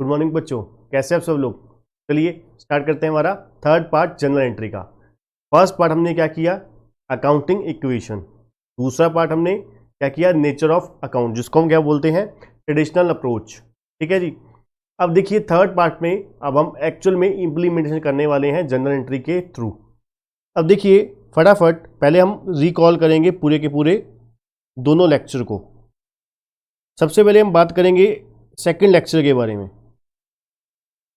Good morning बच्चों, कैसे आप सब लोग। चलिए स्टार्ट करते हैं हमारा थर्ड पार्ट जनरल एंट्री का। फर्स्ट पार्ट हमने क्या किया, अकाउंटिंग इक्वेशन। दूसरा पार्ट हमने क्या किया, नेचर ऑफ अकाउंट, जिसको हम क्या बोलते हैं, ट्रेडिशनल अप्रोच। ठीक है जी। अब देखिए थर्ड पार्ट में अब हम एक्चुअल में इंप्लीमेंटेशन करने वाले हैं जनरल एंट्री के थ्रू। अब देखिए फटाफट पहले हम रिकॉल करेंगे पूरे के पूरे दोनों लेक्चर को। सबसे पहले हम बात करेंगे सेकंड लेक्चर के बारे में।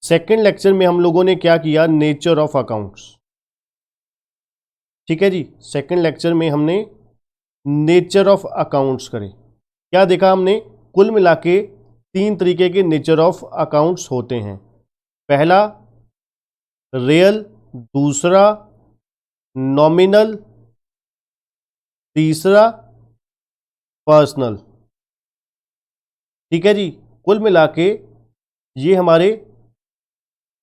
सेकंड लेक्चर में हम लोगों ने क्या किया, नेचर ऑफ अकाउंट्स। ठीक है जी, सेकंड लेक्चर में हमने नेचर ऑफ अकाउंट्स करे। क्या देखा हमने, कुल मिला के 3 तरीके के नेचर ऑफ अकाउंट्स होते हैं। पहला रियल, दूसरा नॉमिनल, तीसरा पर्सनल। ठीक है जी, कुल मिला के ये हमारे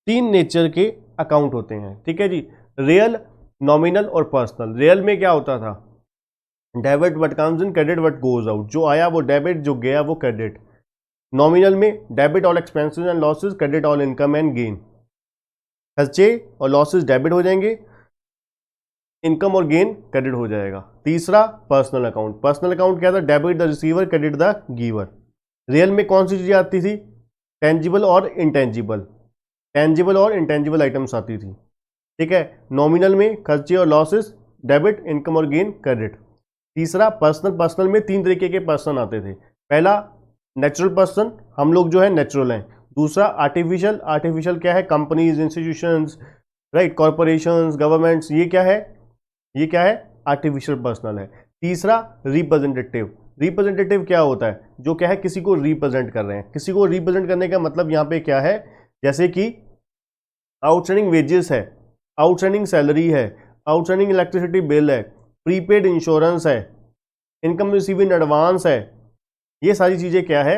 3 नेचर के अकाउंट होते हैं। ठीक है जी, रियल, नॉमिनल और पर्सनल। रियल में क्या होता था, debit what comes in, credit what goes out. जो आया वो डेबिट, जो गया वो क्रेडिट। नॉमिनल में debit all expenses and losses, credit all income and gain. खर्चे और लॉसेस डेबिट हो जाएंगे, इनकम और गेन क्रेडिट हो जाएगा। तीसरा पर्सनल अकाउंट। पर्सनल अकाउंट क्या था, debit the receiver, credit the giver. Real में कौन सी चीजें आती थी, टेंजिबल और इंटेंजिबल, टेंजिबल और इंटेंजिबल आइटम्स आती थी। ठीक है। नॉमिनल में खर्चे और लॉसेस, डेबिट, इनकम और गेन, क्रेडिट। तीसरा पर्सनल। पर्सनल में 3 तरीके के पर्सन आते थे। पहला नेचुरल पर्सन, हम लोग जो है नेचुरल हैं। दूसरा आर्टिफिशियल। आर्टिफिशियल क्या है, companies, institutions, right, corporations, governments, ये क्या है, ये क्या है, आर्टिफिशियल पर्सनल है। तीसरा रिप्रेजेंटेटिव। रिप्रेजेंटेटिव क्या होता है, जो क्या है, किसी को रिप्रेजेंट कर रहे हैं। किसी को रिप्रेजेंट करने का मतलब यहाँ पे क्या है, जैसे कि आउटस्टैंडिंग वेजेस है, आउटस्टैंडिंग सैलरी है, आउटस्टैंडिंग इलेक्ट्रिसिटी बिल है, प्रीपेड इंश्योरेंस है, इनकम रिसीव इन एडवांस है। ये सारी चीज़ें क्या है,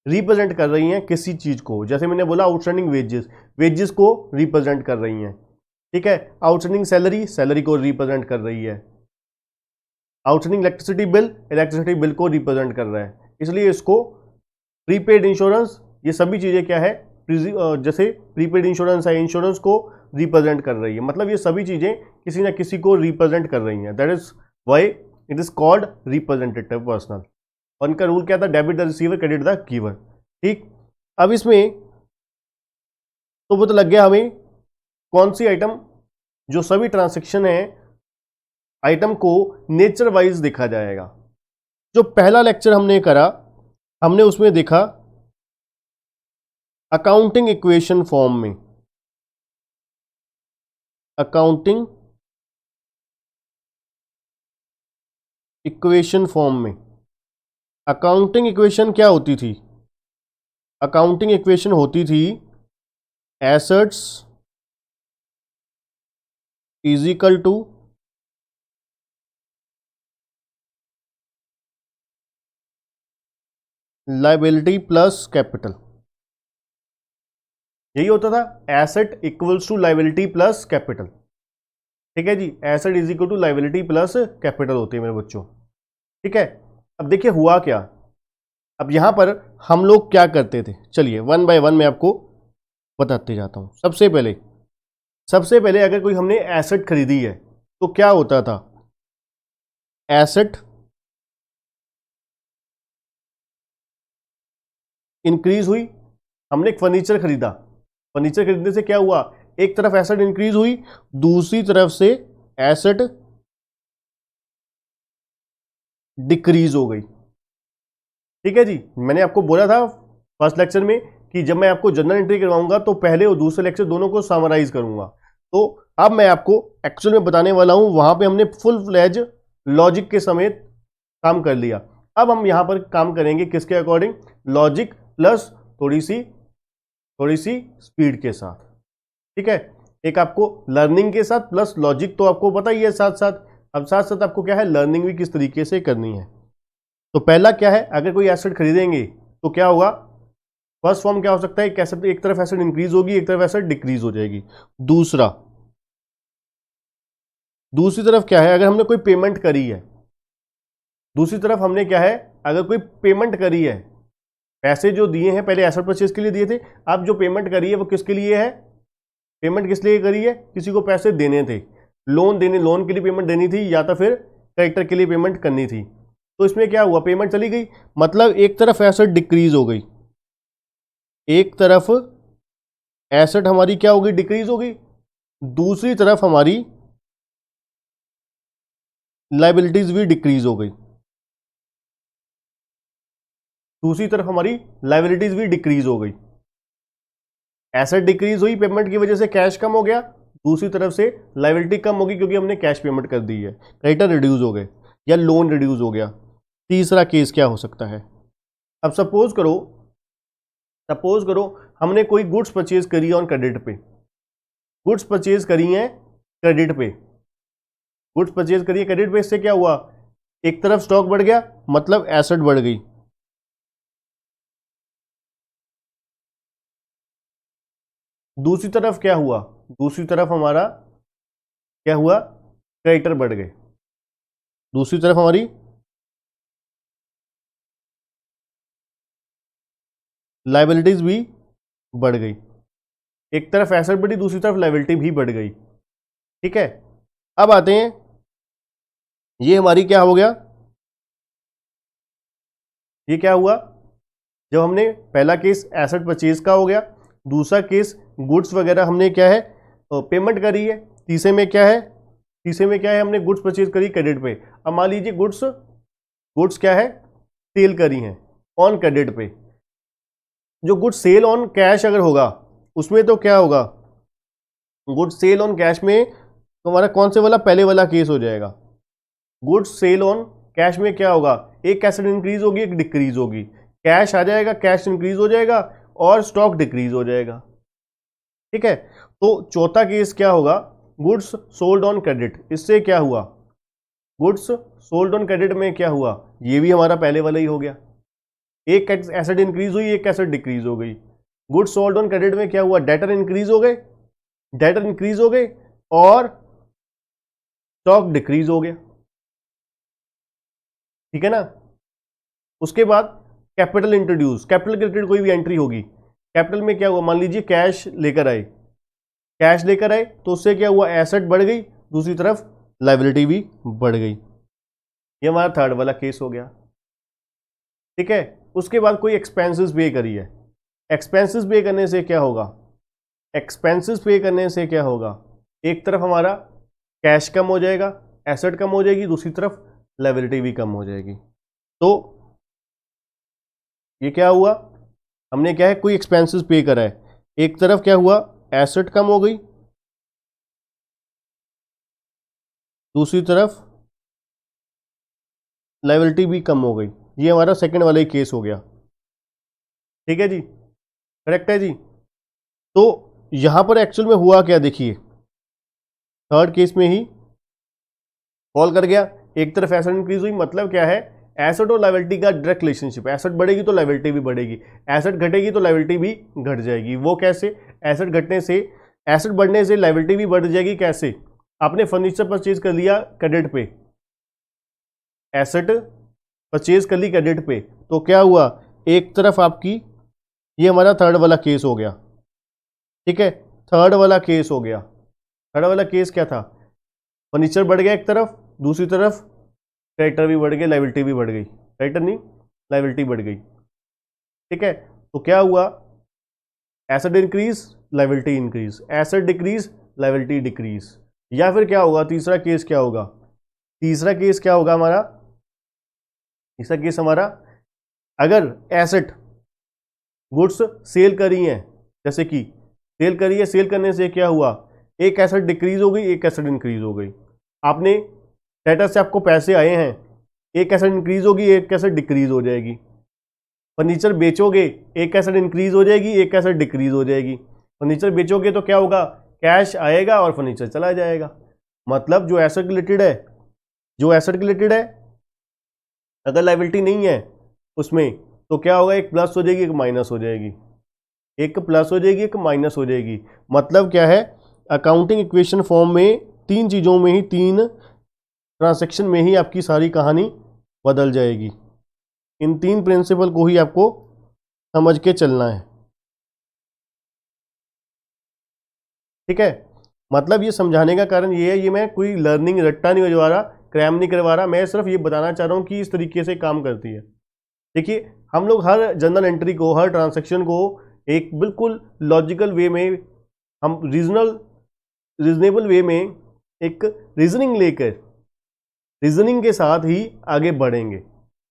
रिप्रेजेंट कर रही हैं किसी चीज़ को। जैसे मैंने बोला आउटस्टैंडिंग वेजेस, वेजेस को रिप्रेजेंट कर रही हैं। ठीक है। आउटस्टैंडिंग सैलरी, सैलरी को रिप्रेजेंट कर रही है। Outstanding electricity bill, electricity bill को रिप्रेजेंट कर रहा है। इसलिए इसको प्रीपेड इंश्योरेंस, ये सभी चीज़ें क्या है, जैसे प्रीपेड इंश्योरेंस है, इंश्योरेंस को रिप्रेजेंट कर रही है। मतलब ये सभी चीज़ें किसी ना किसी को रिप्रेजेंट कर रही हैं। That is why it is called representative personal. और इनका रूल क्या था, debit the receiver, credit the giver. ठीक। अब इसमें तो वो तो लग गया हमें कौन सी आइटम, जो सभी ट्रांसेक्शन है आइटम को नेचर वाइज देखा जाएगा। जो पहला लेक्चर हमने करा, हमने उसमें देखा अकाउंटिंग इक्वेशन फॉर्म में, अकाउंटिंग इक्वेशन फॉर्म में। अकाउंटिंग इक्वेशन क्या होती थी, अकाउंटिंग इक्वेशन होती थी assets is equal to liability plus capital. यही होता था, asset equals to liability plus capital. ठीक है जी, asset is equal to liability plus capital होती है मेरे बच्चों। ठीक है। अब देखिए हुआ क्या, अब यहां पर हम लोग क्या करते थे, चलिए वन बाय वन मैं आपको बताते जाता हूं। सबसे पहले अगर कोई हमने एसेट खरीदी है तो क्या होता था, एसेट इंक्रीज हुई। हमने एक फर्नीचर खरीदा, फर्नीचर खरीदने से क्या हुआ, एक तरफ एसेट इंक्रीज हुई, दूसरी तरफ से एसेट डिक्रीज हो गई। ठीक है जी, मैंने आपको बोला था फर्स्ट लेक्चर में कि जब मैं आपको जनरल एंट्री करवाऊंगा तो पहले और दूसरे लेक्चर दोनों को समराइज करूंगा। तो अब मैं आपको एक्चुअल में बताने वाला हूं, वहां पे हमने फुल फ्लेज लॉजिक के समेत काम कर लिया। अब हम यहां पर काम करेंगे किसके अकॉर्डिंग, लॉजिक प्लस थोड़ी सी स्पीड के साथ। ठीक है, एक आपको लर्निंग के साथ प्लस लॉजिक तो आपको पता ही है साथ साथ। अब साथ साथ आपको क्या है, लर्निंग भी किस तरीके से करनी है। तो पहला क्या है, अगर कोई एसेट खरीदेंगे तो क्या होगा, फर्स्ट फॉर्म क्या हो सकता है, एक तरफ एसेट इंक्रीज होगी, एक तरफ एसेट डिक्रीज हो जाएगी। दूसरी तरफ क्या है, अगर हमने कोई पेमेंट करी है, दूसरी तरफ हमने क्या है, अगर कोई पेमेंट करी है पैसे जो दिए हैं पहले एसेट परचेज के लिए दिए थे, अब जो पेमेंट करी है वो किसके लिए है, पेमेंट किस लिए करी है, किसी को पैसे देने थे, लोन के लिए पेमेंट देनी थी या तो फिर क्रेडिटर के लिए पेमेंट करनी थी। तो इसमें क्या हुआ, पेमेंट चली गई, मतलब एक तरफ एसेट डिक्रीज हो गई, एक तरफ एसेट हमारी क्या हो गई, डिक्रीज हो गई, दूसरी तरफ हमारी लायबिलिटीज भी डिक्रीज हो गई, दूसरी तरफ हमारी लायबिलिटीज भी डिक्रीज हो गई। एसेट डिक्रीज हुई पेमेंट की वजह से, कैश कम हो गया, दूसरी तरफ से लायबिलिटी कम होगी क्योंकि हमने कैश पेमेंट कर दी है, क्रेडिटर रिड्यूस हो गए या लोन रिड्यूस हो गया। तीसरा केस क्या हो सकता है, अब सपोज करो हमने कोई गुड्स परचेज करी है ऑन क्रेडिट पे, गुड्स परचेज करी हैं क्रेडिट पे, गुड्स परचेज करी है क्रेडिट पे, इससे क्या हुआ, एक तरफ स्टॉक बढ़ गया मतलब एसेट बढ़ गई, दूसरी तरफ क्या हुआ, दूसरी तरफ हमारा क्या हुआ, क्रेडिटर बढ़ गए, दूसरी तरफ हमारी लायबिलिटीज भी बढ़ गई, एक तरफ एसेट बढ़ी दूसरी तरफ लायबिलिटी भी बढ़ गई। ठीक है, अब आते हैं, ये हमारी क्या हो गया, ये क्या हुआ, जब हमने पहला केस एसेट परचेज का हो गया, दूसरा केस गुड्स वगैरह हमने क्या है पेमेंट करी है, तीसरे में क्या है हमने गुड्स परचेज करी क्रेडिट पे। अब मान लीजिए गुड्स क्या है, सेल करी हैं ऑन क्रेडिट पे, जो गुड्स सेल ऑन कैश अगर होगा उसमें तो क्या होगा, गुड्स सेल ऑन कैश में तो हमारा कौन से वाला, पहले वाला केस हो जाएगा। गुड्स सेल ऑन कैश में क्या होगा, एक एसेट इंक्रीज होगी एक डिक्रीज होगी, कैश आ जाएगा, कैश इंक्रीज हो जाएगा और स्टॉक डिक्रीज हो जाएगा। ठीक है, तो चौथा केस क्या होगा, गुड्स सोल्ड ऑन क्रेडिट, इससे क्या हुआ, गुड्स सोल्ड ऑन क्रेडिट में क्या हुआ, ये भी हमारा पहले वाला ही हो गया, एक एसेट इंक्रीज हुई एक एसेट डिक्रीज हो गई। गुड्स सोल्ड ऑन क्रेडिट में क्या हुआ, डेटर इंक्रीज हो गए और स्टॉक डिक्रीज हो गया। ठीक है ना, उसके बाद कैपिटल इंट्रोड्यूस, कैपिटल के रिलेटेड कोई भी एंट्री होगी, कैपिटल में क्या हुआ, मान लीजिए कैश लेकर आए तो उससे क्या हुआ, एसेट बढ़ गई, दूसरी तरफ लायबिलिटी भी बढ़ गई, ये हमारा थर्ड वाला केस हो गया। ठीक है, उसके बाद कोई एक्सपेंसेस पे करी है, एक्सपेंसेस पे करने से क्या होगा, एक तरफ हमारा कैश कम हो जाएगा, एसेट कम हो जाएगी, दूसरी तरफ लायबिलिटी भी कम हो जाएगी। तो ये क्या हुआ, हमने क्या है कोई एक्सपेंसेस पे करा है, एक तरफ क्या हुआ, एसेट कम हो गई, दूसरी तरफ लायबिलिटी भी कम हो गई, ये हमारा सेकंड वाला ही केस हो गया। ठीक है जी, करेक्ट है जी। तो यहां पर एक्चुअल में हुआ क्या, देखिए थर्ड केस में ही फॉल कर गया, एक तरफ एसेट इंक्रीज हुई, मतलब क्या है, एसेट और लायबिलिटी का डायरेक्ट रिलेशनशिप, एसेट बढ़ेगी तो लायबिलिटी भी बढ़ेगी, एसेट घटेगी तो लायबिलिटी भी घट जाएगी। वो कैसे, एसेट बढ़ने से लायबिलिटी भी बढ़ जाएगी, कैसे, आपने फर्नीचर परचेज कर लिया क्रेडिट पे, एसेट परचेज कर ली क्रेडिट पे, तो क्या हुआ, एक तरफ आपकी, ये हमारा थर्ड वाला केस हो गया। ठीक है, थर्ड वाला केस क्या था, फर्नीचर बढ़ गया एक तरफ, दूसरी तरफ क्रेडिटर भी बढ़ गए, लायबिलिटी भी बढ़ गई, क्रेडिटर नहीं लायबिलिटी बढ़ गई। ठीक है, तो क्या हुआ, asset increase liability increase, asset decrease liability decrease. या फिर क्या होगा, तीसरा केस क्या होगा हमारा, अगर एसेट गुड्स सेल करी हैं, जैसे कि सेल करने से क्या हुआ, एक एसेट डिक्रीज हो गई एक एसेट इंक्रीज हो गई, आपने डेटर से आपको पैसे आए हैं, एक एसेट इंक्रीज होगी एक एसेट डिक्रीज हो जाएगी, फर्नीचर बेचोगे एक एसेट इंक्रीज हो जाएगी एक एसेट डिक्रीज हो जाएगी, फर्नीचर बेचोगे तो क्या होगा, कैश आएगा और फर्नीचर चला जाएगा। मतलब जो एसेट रिलेटेड है अगर लायबिलिटी नहीं है उसमें तो क्या होगा, एक प्लस हो जाएगी एक माइनस हो जाएगी, एक प्लस हो जाएगी एक माइनस हो जाएगी। मतलब क्या है, अकाउंटिंग इक्वेशन फॉर्म में तीन चीज़ों में ही, तीन ट्रांजैक्शन में ही आपकी सारी कहानी बदल जाएगी। इन तीन प्रिंसिपल को ही आपको समझ के चलना है, ठीक है। मतलब ये समझाने का कारण ये है, ये मैं कोई लर्निंग रट्टा नहीं बजवा रहा, क्रैम नहीं करवा रहा, मैं सिर्फ ये बताना चाह रहा हूँ कि इस तरीके से काम करती है। देखिए हम लोग हर जनरल एंट्री को, हर ट्रांजैक्शन को एक बिल्कुल लॉजिकल वे में, हम रीजनेबल वे में एक रीजनिंग लेकर, रीजनिंग के साथ ही आगे बढ़ेंगे।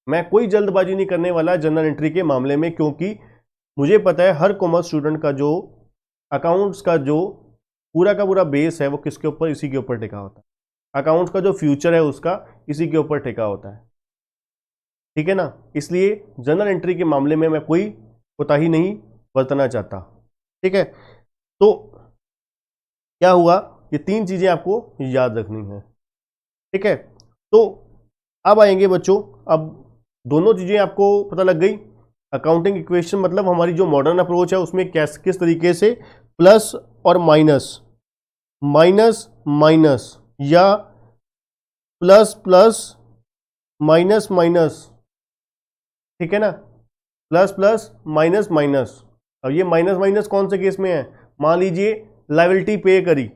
मैं कोई जल्दबाजी नहीं करने वाला जनरल एंट्री के मामले में, क्योंकि मुझे पता है हर कॉमर्स स्टूडेंट का जो अकाउंट्स का जो पूरा का पूरा बेस है वो किसके ऊपर, इसी के ऊपर टिका होता है। अकाउंट्स का जो फ्यूचर है उसका इसी के ऊपर टिका होता है, ठीक है ना। इसलिए जनरल एंट्री के मामले में मैं कोई कोताही नहीं बरतना चाहता, ठीक है। तो क्या हुआ, ये तीन चीजें आपको याद रखनी है, ठीक है। तो अब आएंगे बच्चों, अब दोनों चीजें आपको पता लग गई। अकाउंटिंग इक्वेशन मतलब हमारी जो मॉडर्न अप्रोच है उसमें किस तरीके से प्लस और माइनस, माइनस माइनस, या प्लस प्लस माइनस माइनस, ठीक है ना, प्लस प्लस माइनस माइनस। अब ये माइनस माइनस कौन से केस में है, मान लीजिए लायबिलिटी पे करी,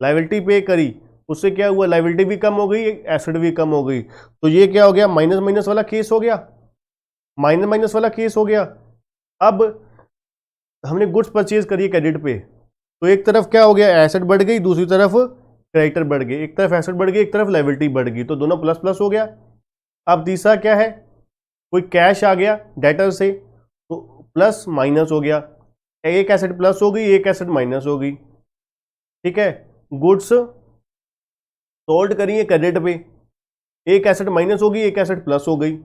लायबिलिटी पे करी, उससे क्या हुआ, लायबिलिटी भी कम हो गई, एसेट भी कम हो गई, तो ये क्या हो गया, माइनस माइनस वाला केस हो गया, माइनस माइनस वाला केस हो गया। अब हमने गुड्स परचेज करी क्रेडिट पे, तो एक तरफ क्या हो गया, एसेट बढ़ गई, दूसरी तरफ क्रेडिटर बढ़ गई, एक तरफ एसेट बढ़ गई, एक तरफ लायबिलिटी बढ़ गई, तो दोनों प्लस प्लस हो गया। अब तीसरा क्या है, कोई कैश आ गया डेटर से, तो प्लस माइनस हो गया, एक एसेट प्लस हो गई, एक एसेट माइनस हो गई, ठीक है। गुड्स सोल्ड करिए क्रेडिट पे, एक एसेट माइनस हो गई, एक एसेट प्लस हो गई,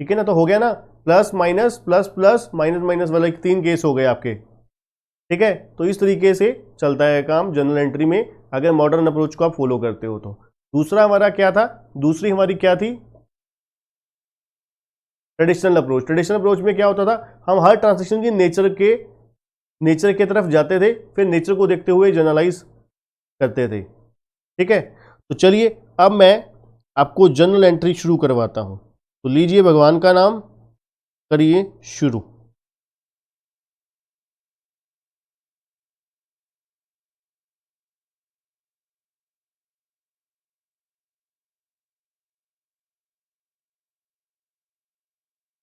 ठीक है ना, तो हो गया ना, plus minus plus plus minus minus वाले तीन केस हो गए आपके, ठीक है। तो इस तरीके से चलता है काम जनरल एंट्री में, अगर मॉडर्न अप्रोच को आप फॉलो करते हो तो। दूसरा हमारा क्या था, दूसरी हमारी क्या थी, ट्रेडिशनल अप्रोच। ट्रेडिशनल अप्रोच में क्या होता था, हम हर ट्रांजेक्शन की नेचर के तरफ जाते थे, फिर नेचर को देखते हुए जनरलाइज करते थे, ठीक है। तो चलिए अब मैं आपको जनरल एंट्री शुरू करवाता हूं, तो लीजिए भगवान का नाम, करिए शुरू।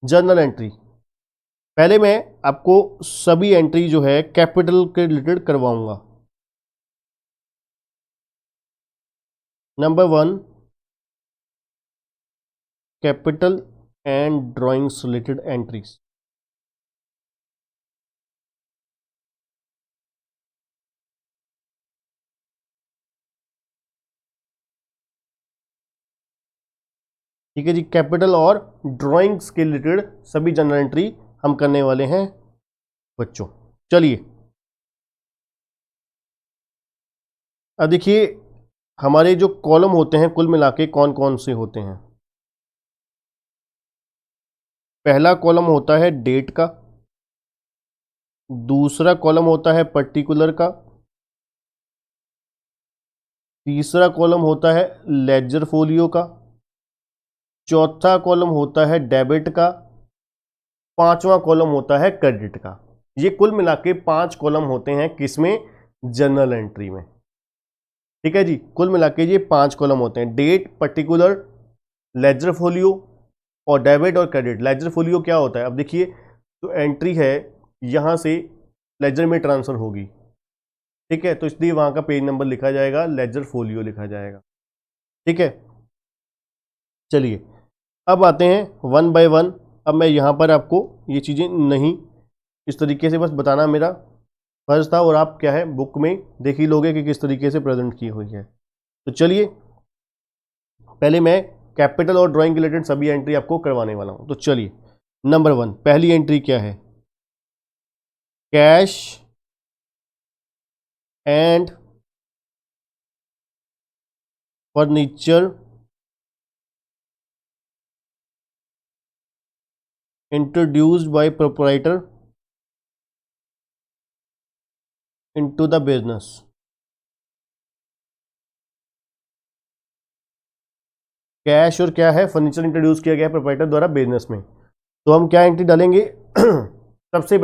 जर्नल एंट्री, पहले मैं आपको सभी एंट्री जो है कैपिटल के रिलेटेड करवाऊंगा। Number 1, capital and drawings related entries. ठीक है जी, कैपिटल और ड्राइंग्स के रिलेटेड सभी जनरल एंट्री हम करने वाले हैं बच्चों। चलिए अब देखिए हमारे जो कॉलम होते हैं कुल मिला के कौन कौन से होते हैं। पहला कॉलम होता है डेट का, दूसरा कॉलम होता है पर्टिकुलर का, तीसरा कॉलम होता है लेजर फोलियो का, चौथा कॉलम होता है डेबिट का, पांचवा कॉलम होता है क्रेडिट का। ये कुल मिला के 5 कॉलम होते हैं किसमें, जनरल एंट्री में, ठीक है जी। कुल मिला के ये 5 कॉलम होते हैं, डेट, पर्टिकुलर, लेजर फोलियो और डेबिट और क्रेडिट। लेजर फोलियो क्या होता है, अब देखिए जो एंट्री है यहाँ से लेजर में ट्रांसफर होगी, ठीक है, तो इसलिए वहाँ का पेज नंबर लिखा जाएगा, लेजर फोलियो लिखा जाएगा, ठीक है। चलिए अब आते हैं वन बाय वन। अब मैं यहाँ पर आपको ये चीज़ें नहीं, इस तरीके से बस बताना मेरा फर्ज था, और आप क्या है बुक में देख ही लोगे कि किस तरीके से प्रेजेंट की हुई है। तो चलिए पहले मैं कैपिटल और ड्राइंग रिलेटेड सभी एंट्री आपको करवाने वाला हूँ। तो चलिए नंबर 1, पहली एंट्री क्या है, cash and furniture introduced by proprietor into the business. Cash और क्या है, फर्नीचर इंट्रोड्यूस किया गया है प्रोप्राइटर द्वारा बिजनेस में। तो हम क्या एंट्री डालेंगे सबसे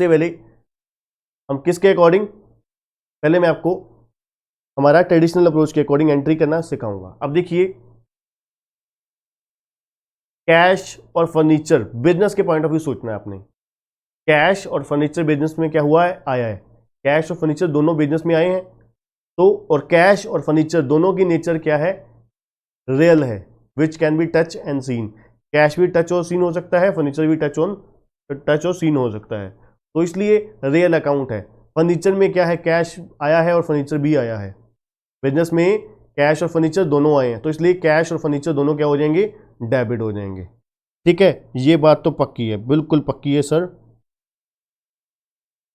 पहले हम किसके अकॉर्डिंग, पहले मैं आपको हमारा ट्रेडिशनल अप्रोच के अकॉर्डिंग एंट्री करना सिखाऊंगा। अब देखिए, कैश और फर्नीचर बिजनेस के पॉइंट ऑफ व्यू सोचना है आपने। कैश और फर्नीचर बिजनेस में क्या हुआ है, आया है। कैश और फर्नीचर दोनों बिजनेस में आए हैं। तो और कैश और फर्नीचर दोनों की नेचर क्या है, रियल है, which can be touch and seen. Cash भी टच और सीन हो सकता है, फर्नीचर भी टच और सीन हो सकता है, तो इसलिए रियल अकाउंट है। फर्नीचर में क्या है, कैश आया है और फर्नीचर भी आया है। बिजनेस में कैश और फर्नीचर दोनों आए हैं, तो इसलिए कैश और फर्नीचर दोनों क्या हो जाएंगे, डेबिट हो जाएंगे। ठीक है, ये बात तो पक्की है, बिल्कुल पक्की है sir.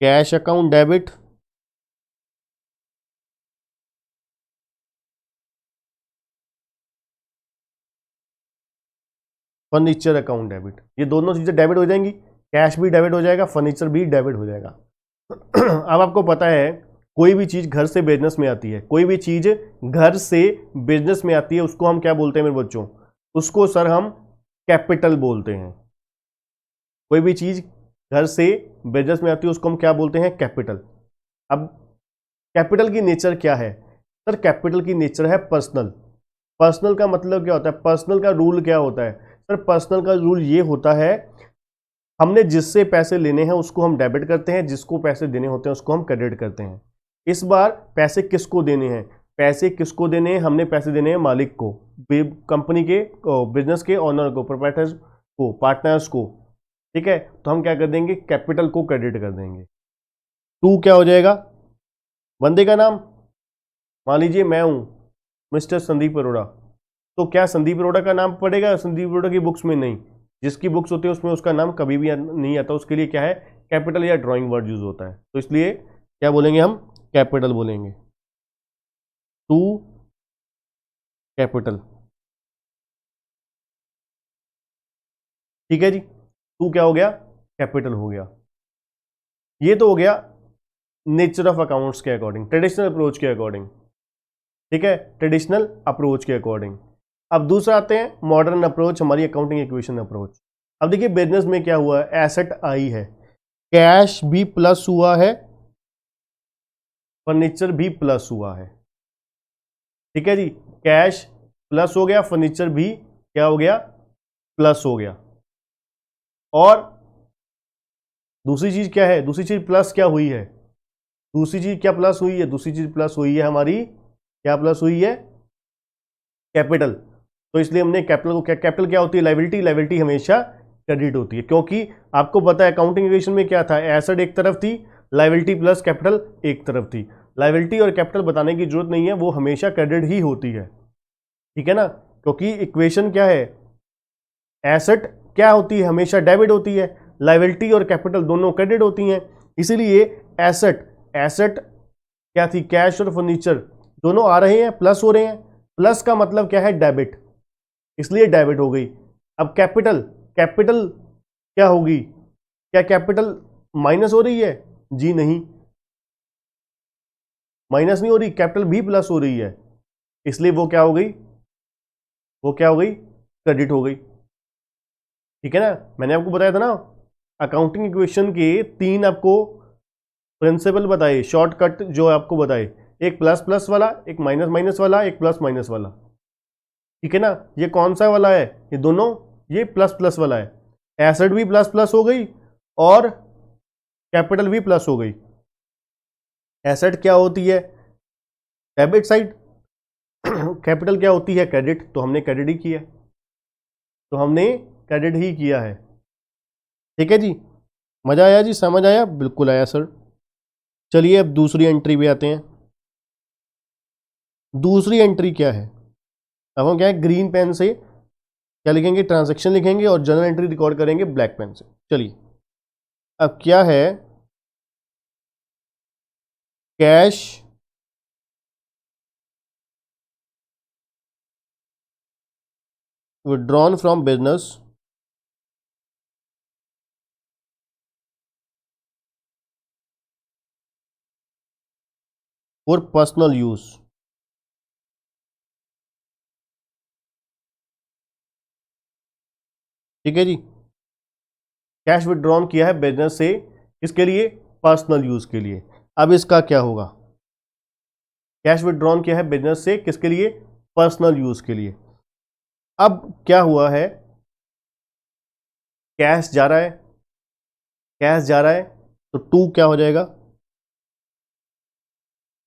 Cash account debit, furniture account debit, ये दोनों चीजें डेबिट हो जाएंगी। कैश भी डेबिट हो जाएगा, फर्नीचर भी डेबिट हो जाएगा। अब आपको पता है, कोई भी चीज घर से बिजनेस में आती है, कोई भी चीज घर से बिजनेस में आती है, उसको हम क्या बोलते हैं मेरे बच्चों, उसको सर हम कैपिटल बोलते हैं। कोई भी चीज घर से बिजनेस में आती है उसको हम क्या बोलते हैं, कैपिटल। अब कैपिटल की नेचर क्या है सर, कैपिटल की नेचर है पर्सनल। पर्सनल का मतलब क्या होता है, पर्सनल का रूल क्या होता है सर, पर्सनल का रूल ये होता है, हमने जिससे पैसे लेने हैं उसको हम डेबिट करते हैं, जिसको पैसे देने होते हैं उसको हम क्रेडिट करते हैं। इस बार पैसे किसको देने हैं, पैसे किसको देने हैं, हमने पैसे देने हैं मालिक को, कंपनी के, बिजनेस के ओनर को, प्रोप्राइटर्स को, पार्टनर्स को। ठीक है, तो हम क्या कर देंगे, कैपिटल को क्रेडिट कर देंगे। टू क्या हो जाएगा, बंदे का नाम, मान लीजिए मैं हूं मिस्टर संदीप अरोड़ा, तो क्या संदीप अरोड़ा का नाम पड़ेगा, संदीप अरोड़ा की बुक्स में नहीं, जिसकी बुक्स होती है उसमें उसका नाम कभी भी नहीं आता, उसके लिए क्या है, कैपिटल या ड्राइंग वर्ड यूज होता है, तो इसलिए क्या बोलेंगे हम, कैपिटल बोलेंगे। टू कैपिटल, ठीक है जी, टू क्या हो गया, कैपिटल हो गया। ये तो हो गया नेचर ऑफ अकाउंट्स के अकॉर्डिंग, ट्रेडिशनल अप्रोच के अकॉर्डिंग। ठीक है, ट्रेडिशनल अप्रोच के अकॉर्डिंग। अब दूसरा आते हैं मॉडर्न अप्रोच, हमारी अकाउंटिंग इक्वेशन अप्रोच। अब देखिए बिजनेस में क्या हुआ है, एसेट आई है, कैश भी प्लस हुआ है, फर्नीचर भी प्लस हुआ है। ठीक है जी, कैश प्लस हो गया, फर्नीचर भी क्या हो गया, प्लस हो गया। और दूसरी चीज क्या है, दूसरी चीज प्लस क्या हुई है, दूसरी चीज क्या प्लस हुई है, दूसरी चीज प्लस हुई है हमारी, क्या प्लस हुई है, कैपिटल। तो इसलिए हमने कैपिटल को, क्या कैपिटल क्या होती है, लाइबिलिटी, लाइबिलिटी हमेशा क्रेडिट होती है, क्योंकि आपको पता है अकाउंटिंग इक्वेशन में क्या था, एसेट एक तरफ थी, लाइबिलिटी प्लस कैपिटल एक तरफ थी। लाइबिलिटी और कैपिटल बताने की जरूरत नहीं है, वो हमेशा क्रेडिट ही होती है। ठीक है ना, क्योंकि इक्वेशन क्या है, एसेट क्या होती है, हमेशा डेबिट होती है, लाइबिलिटी और कैपिटल दोनों क्रेडिट होती हैं। इसीलिए एसेट, एसेट क्या थी, कैश और फर्नीचर दोनों आ रहे हैं, प्लस हो रहे हैं, प्लस का मतलब क्या है, डेबिट, इसलिए डेबिट हो गई। अब कैपिटल, कैपिटल क्या होगी, क्या कैपिटल माइनस हो रही है, जी नहीं, माइनस नहीं हो रही, कैपिटल भी प्लस हो रही है, इसलिए वो क्या हो गई, वो क्या हो गई, क्रेडिट हो गई। ठीक है ना, मैंने आपको बताया था ना, अकाउंटिंग इक्वेशन के तीन आपको प्रिंसिपल बताए, शॉर्टकट जो आपको बताए, एक प्लस प्लस वाला, एक माइनस माइनस वाला, एक प्लस माइनस वाला। ठीक है ना, ये कौन सा वाला है, ये दोनों, ये प्लस प्लस वाला है, एसेट भी प्लस प्लस हो गई और कैपिटल भी प्लस हो गई। एसेट क्या होती है, डेबिट साइड, कैपिटल क्या होती है, क्रेडिट, तो हमने क्रेडिट ही किया, तो हमने क्रेडिट ही किया है। ठीक है जी, मजा आया जी, समझ आया, बिल्कुल आया सर। चलिए अब दूसरी एंट्री पे आते हैं। दूसरी एंट्री क्या है, अब हम क्या है, ग्रीन पेन से क्या लिखेंगे, ट्रांजैक्शन लिखेंगे और जर्नल एंट्री रिकॉर्ड करेंगे ब्लैक पेन से। चलिए, अब क्या है, cash withdrawn from business for personal use, ठीक है जी। कैश विड्रॉन किया है बिजनेस से, किसके लिए? पर्सनल यूज के लिए। अब इसका क्या होगा? कैश विड्रॉन किया है बिजनेस से, किसके लिए? पर्सनल यूज के लिए। अब क्या हुआ है, कैश जा रहा है, कैश जा रहा है, तो टू क्या हो जाएगा?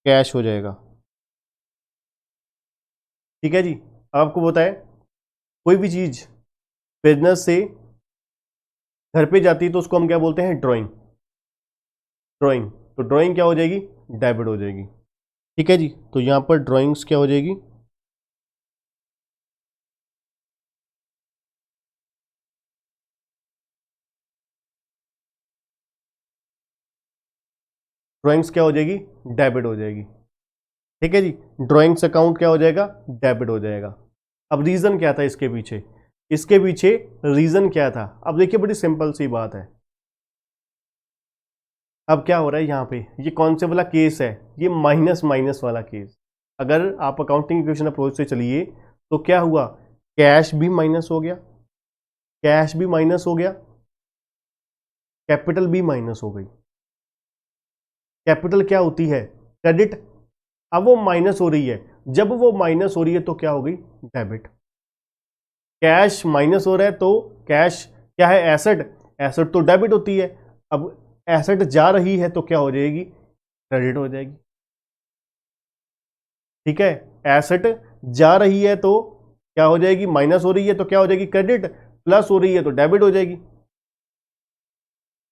कैश हो जाएगा। ठीक है जी। अब आपको बताए, कोई भी चीज बिजनेस से घर पे जाती है तो उसको हम क्या बोलते हैं? ड्राइंग। ड्राइंग, तो ड्राइंग क्या हो जाएगी? डेबिट हो जाएगी। ठीक है जी। तो यहां पर ड्राइंग्स क्या हो जाएगी? ड्राइंग्स क्या हो जाएगी? डेबिट हो जाएगी। ठीक है जी। ड्राइंग्स अकाउंट क्या हो जाएगा? डेबिट हो जाएगा। अब रीजन क्या था इसके पीछे? इसके पीछे रीजन क्या था? अब देखिए, बड़ी सिंपल सी बात है। अब क्या हो रहा है यहाँ पे, ये कौन से वाला केस है? ये माइनस माइनस वाला केस। अगर आप अकाउंटिंग इक्वेशन अप्रोच से चलिए तो क्या हुआ? कैश भी माइनस हो गया, कैश भी माइनस हो गया, कैपिटल भी माइनस हो गई। कैपिटल क्या होती है? क्रेडिट। अब वो माइनस हो रही है, जब वो माइनस हो रही है तो क्या हो गई? डेबिट। कैश माइनस हो रहा है तो कैश क्या है? एसेट। एसेट तो डेबिट होती है। अब एसेट जा रही है तो क्या हो जाएगी? क्रेडिट हो जाएगी। ठीक है। एसेट जा रही है तो क्या हो जाएगी? माइनस हो रही है तो क्या हो जाएगी? क्रेडिट। प्लस हो रही है तो डेबिट हो जाएगी।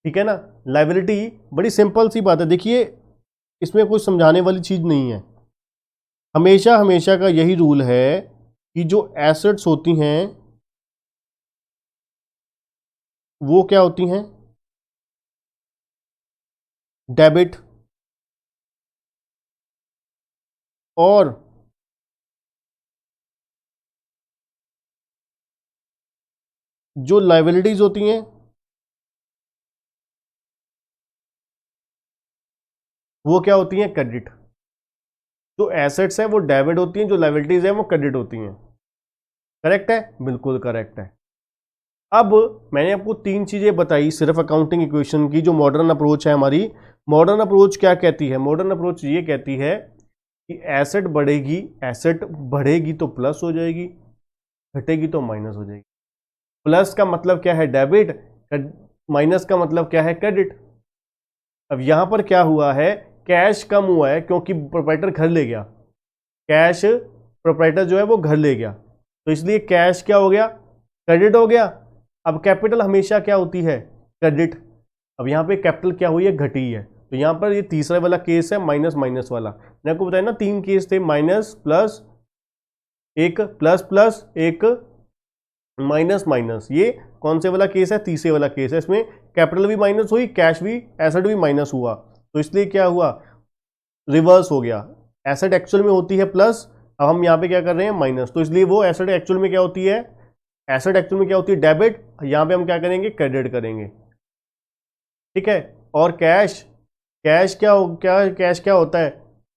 ठीक है ना। लायबिलिटी बड़ी सिंपल सी बात है, देखिए इसमें कुछ समझाने वाली चीज नहीं है। हमेशा हमेशा का यही रूल है कि जो एसेट्स होती हैं वो क्या होती हैं? डेबिट। और जो लायबिलिटीज होती हैं वो क्या होती हैं? क्रेडिट। जो एसेट्स हैं वो डेबिट होती हैं, जो लायबिलिटीज हैं वो क्रेडिट होती हैं। करेक्ट है? बिल्कुल करेक्ट है। अब मैंने आपको तीन चीजें बताई सिर्फ अकाउंटिंग इक्वेशन की। जो मॉडर्न अप्रोच है हमारी, मॉडर्न अप्रोच क्या कहती है? मॉडर्न अप्रोच ये कहती है कि एसेट बढ़ेगी, एसेट बढ़ेगी तो प्लस हो जाएगी, घटेगी तो माइनस हो जाएगी। प्लस का मतलब क्या है? डेबिट। माइनस का मतलब क्या है? क्रेडिट। अब यहां पर क्या हुआ है? कैश कम हुआ है क्योंकि प्रोप्राइटर घर ले गया। कैश प्रोप्राइटर जो है वो घर ले गया, तो इसलिए कैश क्या हो गया? क्रेडिट हो गया। अब कैपिटल हमेशा क्या होती है? क्रेडिट। अब यहाँ पे कैपिटल क्या हुई है? घटी है। तो यहाँ पर ये तीसरा वाला केस है, माइनस माइनस वाला। मैंने आपको बताया ना, तीन केस थे, माइनस प्लस, एक प्लस प्लस, एक माइनस माइनस। ये कौन से वाला केस है? तीसरे वाला केस है। इसमें कैपिटल भी माइनस हुई, कैश भी, एसेट भी माइनस हुआ, तो इसलिए क्या हुआ? रिवर्स हो गया। एसेट एक्चुअल में होती है प्लस, अब हम यहाँ पे क्या कर रहे हैं? माइनस। तो इसलिए वो एसेट एक्चुअल में क्या होती है? एसेट एक्चुअल में क्या होती है? डेबिट। यहाँ पे हम क्या करेंगे? क्रेडिट करेंगे। ठीक है। और कैश, कैश क्या होता है?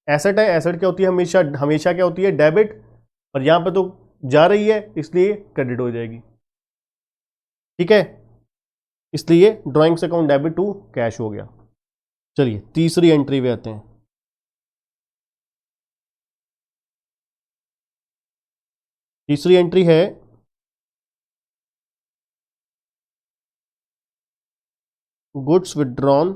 एसेट है। एसेट क्या होती है? हमेशा हमेशा क्या होती है? डेबिट। और यहाँ पे तो जा रही है इसलिए क्रेडिट हो जाएगी। ठीक है। इसलिए drawings account debit to cash हो गया। चलिए तीसरी एंट्री पे आते हैं। तीसरी एंट्री है goods withdrawn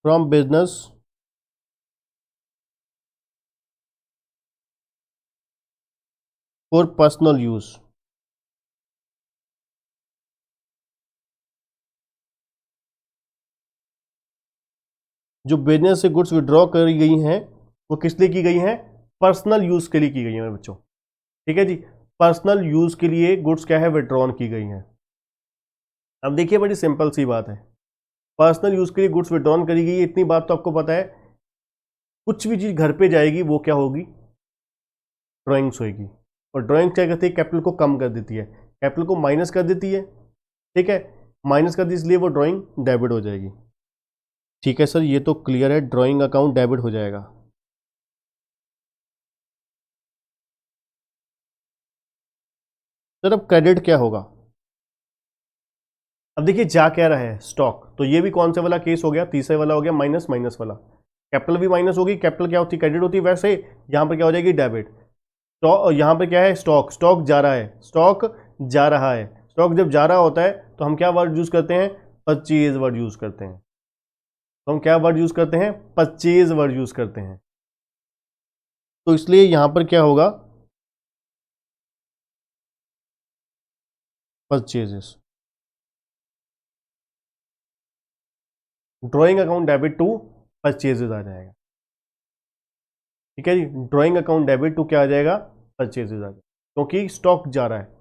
from business for personal use. जो बिजनेस से गुड्स विड्रॉ करी गई हैं वो किस लिए की गई हैं? पर्सनल यूज के लिए की गई है मेरे बच्चों। ठीक है जी। पर्सनल यूज के लिए गुड्स क्या है? विड्रॉन की गई हैं। अब देखिए बड़ी सिंपल सी बात है, पर्सनल यूज के लिए गुड्स विड्रॉन करी गई है, इतनी बात तो आपको पता है। कुछ भी चीज घर पे जाएगी वो क्या होगी? ड्राइंग्स होगी। और ड्राइंग क्या करती है? कैपिटल को कम कर देती है, कैपिटल को माइनस कर देती है। ठीक है। माइनस कर दी इसलिए वो ड्राइंग डेबिट हो जाएगी। ठीक है सर, ये तो क्लियर है, ड्राइंग अकाउंट डेबिट हो जाएगा। सर अब क्रेडिट क्या होगा? अब देखिए जा क्या रहा है स्टॉक, तो ये भी कौन से वाला केस हो गया, तीसरे वाला हो गया, माइनस माइनस वाला। कैपिटल भी माइनस होगी, कैपिटल क्या होती है, क्रेडिट होती है, वैसे यहाँ पर क्या हो जाएगी, डेबिट। तो यहाँ पर क्या है, स्टॉक, स्टॉक जा रहा है, स्टॉक जा रहा है। स्टॉक जब जा रहा होता है तो हम क्या वर्ड यूज करते हैं, परचेज वर्ड यूज करते हैं। तो हम क्या वर्ड यूज करते हैं, परचेज वर्ड यूज करते हैं। तो इसलिए यहां पर क्या होगा, purchases. Drawing account debit to purchases आ जाएगा। ठीक है जी, ड्रॉइंग अकाउंट डेबिट टू क्या आ जाएगा, परचेजेस आ जाएगा, क्योंकि स्टॉक जा रहा है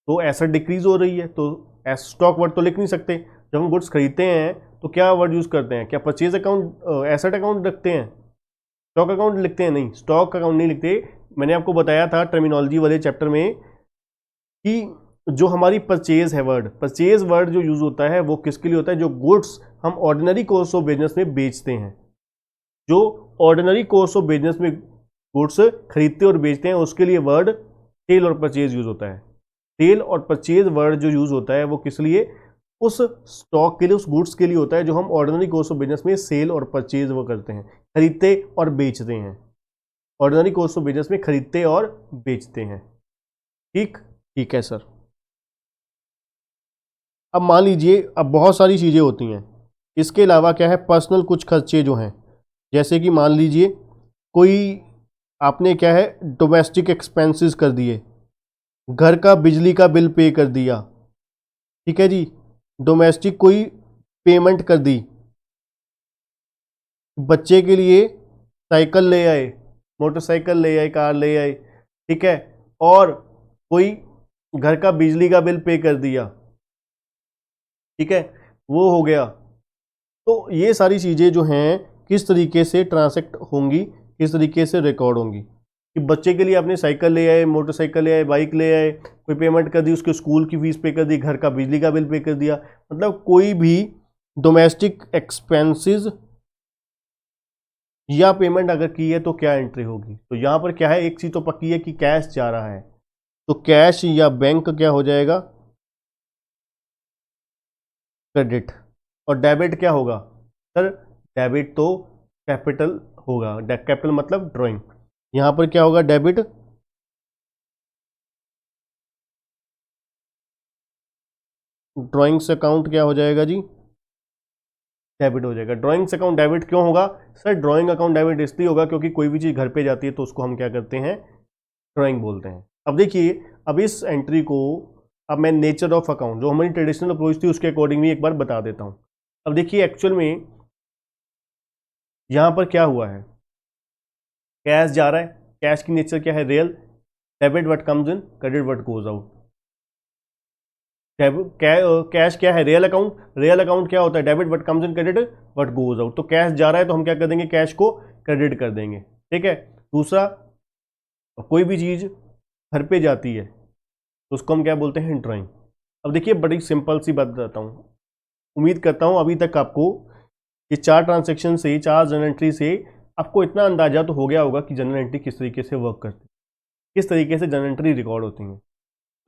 तो एसेट डिक्रीज हो रही है, तो स्टॉक वर्ड तो लिख नहीं सकते। जब हम गुड्स खरीदते हैं तो क्या वर्ड यूज करते हैं, क्या परचेज अकाउंट, एसेट अकाउंट रखते हैं, स्टॉक अकाउंट लिखते हैं, नहीं, स्टॉक अकाउंट नहीं लिखते। मैंने आपको बताया था टर्मिनोलॉजी वाले चैप्टर में कि जो हमारी परचेज है वर्ड, परचेज वर्ड जो यूज होता है वो किसके लिए होता है, जो गुड्स हम ऑर्डिनरी कोर्स ऑफ बिजनेस में बेचते हैं। जो ऑर्डिनरी कोर्स ऑफ बिजनेस में गुड्स खरीदते और बेचते हैं उसके लिए वर्ड सेल और परचेज यूज होता है। सेल और परचेज वर्ड जो यूज होता है वो किस लिए, उस स्टॉक के लिए, उस गुड्स के लिए होता है जो हम ऑर्डिनरी कोर्स ऑफ बिजनेस में सेल और परचेज वो करते हैं, खरीदते और बेचते हैं। ऑर्डिनरी कोर्स ऑफ बिजनेस में खरीदते और बेचते हैं। ठीक, ठीक है सर। अब मान लीजिए, अब बहुत सारी चीज़ें होती हैं, इसके अलावा क्या है, पर्सनल कुछ खर्चे जो हैं, जैसे कि मान लीजिए कोई आपने क्या है डोमेस्टिक एक्सपेंसेस कर दिए, घर का बिजली का बिल पे कर दिया, ठीक है जी, डोमेस्टिक कोई पेमेंट कर दी, बच्चे के लिए साइकिल ले आए, मोटरसाइकिल ले आए, कार ले आए, ठीक है, और कोई घर का बिजली का बिल पे कर दिया, ठीक है, वो हो गया। तो ये सारी चीज़ें जो हैं किस तरीके से ट्रांसैक्ट होंगी, किस तरीके से रिकॉर्ड होंगी, कि बच्चे के लिए आपने साइकिल ले आए, मोटरसाइकिल ले आए, बाइक ले आए, कोई पेमेंट कर दी, उसके स्कूल की फीस पे कर दी, घर का बिजली का बिल पे कर दिया, मतलब कोई भी डोमेस्टिक एक्सपेंसेस या पेमेंट अगर की है तो क्या एंट्री होगी। तो यहाँ पर क्या है, एक चीज़ तो पक्की है कि कैश जा रहा है, तो कैश या बैंक क्या हो जाएगा, क्रेडिट। और डेबिट क्या होगा सर, डेबिट तो कैपिटल होगा, कैपिटल मतलब ड्राइंग, यहां पर क्या होगा, डेबिट। ड्राइंग्स अकाउंट क्या हो जाएगा जी, डेबिट हो जाएगा। ड्राइंग्स अकाउंट डेबिट क्यों होगा सर, ड्राइंग अकाउंट डेबिट इसलिए होगा क्योंकि कोई भी चीज़ घर पे जाती है तो उसको हम क्या करते हैं, ड्राइंग बोलते हैं। अब देखिए, अब इस एंट्री को अब मैं नेचर ऑफ अकाउंट जो हमारी ट्रेडिशनल अप्रोच थी उसके अकॉर्डिंग भी एक बार बता देता हूँ। अब देखिए एक्चुअल में यहाँ पर क्या हुआ है, कैश जा रहा है, कैश की नेचर क्या है, real, debit what comes in, credit what goes out. Cash क्या है, रियल अकाउंट, रियल अकाउंट क्या होता है, debit what comes in, credit what goes out. तो कैश जा रहा है तो हम क्या कर देंगे, कैश को क्रेडिट कर देंगे, ठीक है। दूसरा, कोई भी चीज़ घर पे जाती है तो उसको हम क्या बोलते हैं, ड्राइंग। अब देखिए बड़ी सिंपल सी बात बताता हूँ, उम्मीद करता हूँ अभी तक आपको ये 4 ट्रांजेक्शन से, 4 जर्नल एंट्री से आपको इतना अंदाजा तो हो गया होगा कि जर्नल एंट्री किस तरीके से वर्क करती है, किस तरीके से जर्नल एंट्री रिकॉर्ड होती हैं।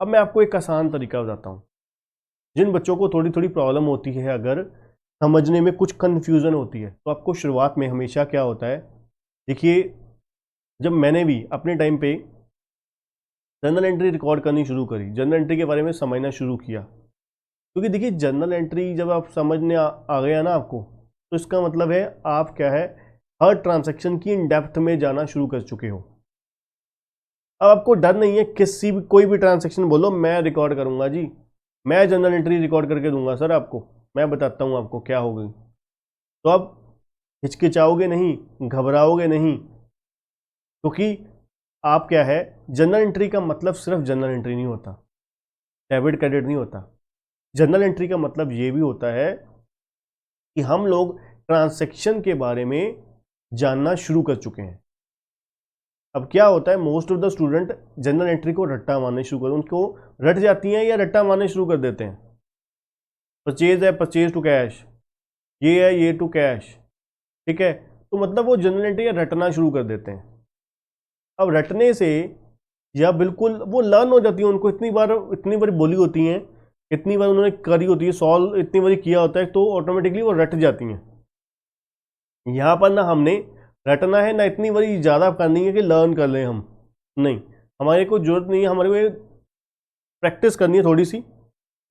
अब मैं आपको एक आसान तरीका बताता हूँ। जिन बच्चों को थोड़ी थोड़ी प्रॉब्लम होती है, अगर समझने में कुछ कन्फ्यूज़न होती है, तो आपको शुरुआत में हमेशा क्या होता है, देखिए जब मैंने भी अपने टाइम पे जर्नल एंट्री रिकॉर्ड करनी शुरू करी, जर्नल एंट्री के बारे में समझना शुरू किया, क्योंकि देखिए जर्नल एंट्री जब आप समझने आ गया ना आपको, तो इसका मतलब है आप क्या है, हर ट्रांजैक्शन की इन डेप्थ में जाना शुरू कर चुके हो। अब आपको डर नहीं है, किसी भी कोई भी ट्रांजैक्शन बोलो मैं रिकॉर्ड करूंगा जी, मैं जर्नल एंट्री रिकॉर्ड करके दूंगा सर आपको, मैं बताता हूँ आपको क्या होगी। तो अब हिचकिचाओगे नहीं, घबराओगे नहीं, क्योंकि आप क्या है, जर्नल एंट्री का मतलब सिर्फ जर्नल एंट्री नहीं होता, डेबिट क्रेडिट नहीं होता। जर्नल एंट्री का मतलब ये भी होता है कि हम लोग ट्रांजैक्शन के बारे में जानना शुरू कर चुके हैं। अब क्या होता है, most of the student general entry को रट्टा मारने शुरू कर, उनको रट जाती हैं या रट्टा मारने शुरू कर देते हैं। परचेज है, परचेज टू कैश, ये है ये टू कैश, ठीक है, तो मतलब वो जनरल एंट्री रटना शुरू कर देते हैं। अब रटने से या बिल्कुल वो लर्न हो जाती है, उनको इतनी बार बोली होती हैं, इतनी बार उन्होंने करी होती है, सॉल्व इतनी बार किया होता है, तो ऑटोमेटिकली वो रट जाती हैं। यहाँ पर ना हमने रटना है ना इतनी बारी ज़्यादा करनी है कि लर्न कर लें हम, नहीं, हमारे को जरूरत नहीं है, हमारे को प्रैक्टिस करनी है थोड़ी सी।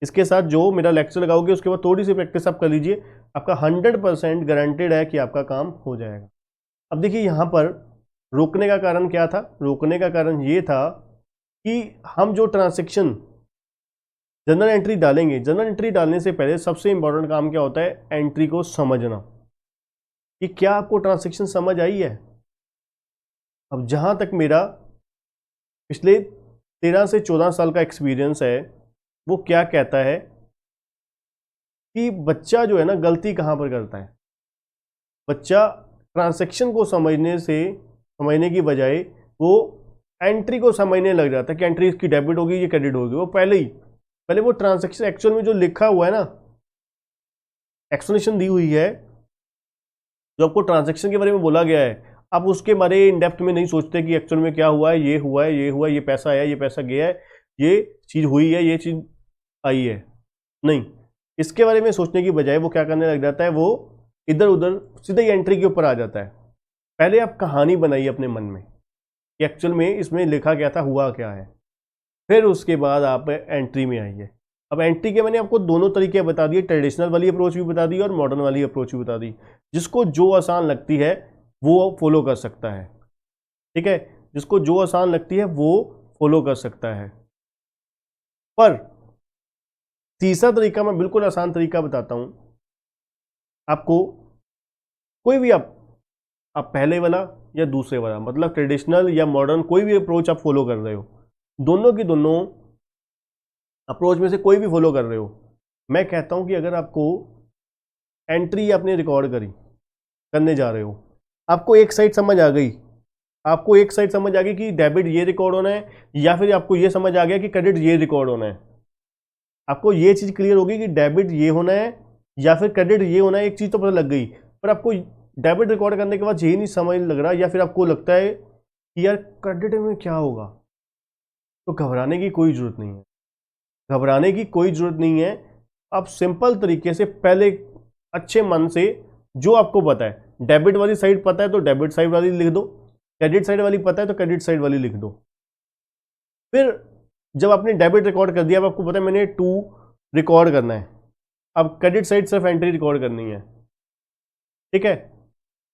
इसके साथ जो मेरा लेक्चर लगाओगे उसके बाद थोड़ी सी प्रैक्टिस आप कर लीजिए, आपका 100% गारंटेड है कि आपका काम हो जाएगा। अब देखिए यहाँ पर रोकने का कारण क्या था? रोकने का कारण ये था कि हम जो ट्रांजैक्शन जनरल एंट्री डालेंगे, जनरल एंट्री डालने से पहले सबसे इंपॉर्टेंट काम क्या होता है? एंट्री को समझना कि क्या आपको ट्रांजैक्शन समझ आई है। अब जहां तक मेरा पिछले 13 से 14 साल का एक्सपीरियंस है, वो क्या कहता है कि बच्चा जो है ना, गलती कहां पर करता है? बच्चा ट्रांजैक्शन को समझने की बजाय वो एंट्री को समझने लग जाता है कि एंट्री इसकी डेबिट होगी, ये क्रेडिट होगी। वो पहले वो ट्रांजैक्शन एक्चुअल में जो लिखा हुआ है ना, एक्सप्लेनेशन दी हुई है, जो आपको ट्रांजैक्शन के बारे में बोला गया है, आप उसके बारे इन डेप्थ में नहीं सोचते कि एक्चुअल में क्या हुआ है, ये हुआ है, ये हुआ है, ये पैसा आया, ये पैसा गया है, ये चीज़ हुई है, ये चीज़ आई है। नहीं, इसके बारे में सोचने की बजाय वो क्या करने लग जाता है, वो इधर उधर सीधे ही एंट्री के ऊपर आ जाता है। पहले आप कहानी बनाइए अपने मन में कि एक्चुअल में इसमें लिखा क्या था, हुआ क्या है, फिर उसके बाद आप एंट्री में आइए। अब एंट्री के मैंने आपको दोनों तरीके बता दिए, ट्रेडिशनल वाली अप्रोच भी बता दी और मॉडर्न वाली अप्रोच भी बता दी। जिसको जो आसान लगती है वो फॉलो कर सकता है, ठीक है, जिसको जो आसान लगती है वो फॉलो कर सकता है। पर तीसरा तरीका मैं बिल्कुल आसान तरीका बताता हूं आपको। कोई भी आप पहले वाला या दूसरे वाला, मतलब ट्रेडिशनल या मॉडर्न, कोई भी अप्रोच आप फॉलो कर रहे हो, दोनों की दोनों अप्रोच में से कोई भी फॉलो कर रहे हो, मैं कहता हूं कि अगर आपको एंट्री आपने रिकॉर्ड करने जा रहे हो, आपको एक साइड समझ आ गई, आपको एक साइड समझ आ गई कि डेबिट ये रिकॉर्ड होना है, या फिर आपको ये समझ आ गया कि क्रेडिट ये रिकॉर्ड होना है, आपको ये चीज़ क्लियर होगी कि डेबिट ये होना है या फिर क्रेडिट ये होना है, एक चीज़ तो पता लग गई। पर आपको डेबिट रिकॉर्ड करने के बाद यही नहीं समझ लग रहा, या फिर आपको लगता है कि यार क्रेडिट में क्या होगा, तो घबराने की कोई ज़रूरत नहीं है, घबराने की कोई ज़रूरत नहीं है। आप सिंपल तरीके से पहले अच्छे मन से, जो आपको पता है, डेबिट वाली साइड पता है तो डेबिट साइड वाली लिख दो, क्रेडिट साइड वाली पता है तो क्रेडिट साइड वाली लिख दो। फिर जब आपने डेबिट रिकॉर्ड कर दिया, अब आपको पता है मैंने 2 रिकॉर्ड करना है, अब क्रेडिट साइड सिर्फ एंट्री रिकॉर्ड करनी है, ठीक है।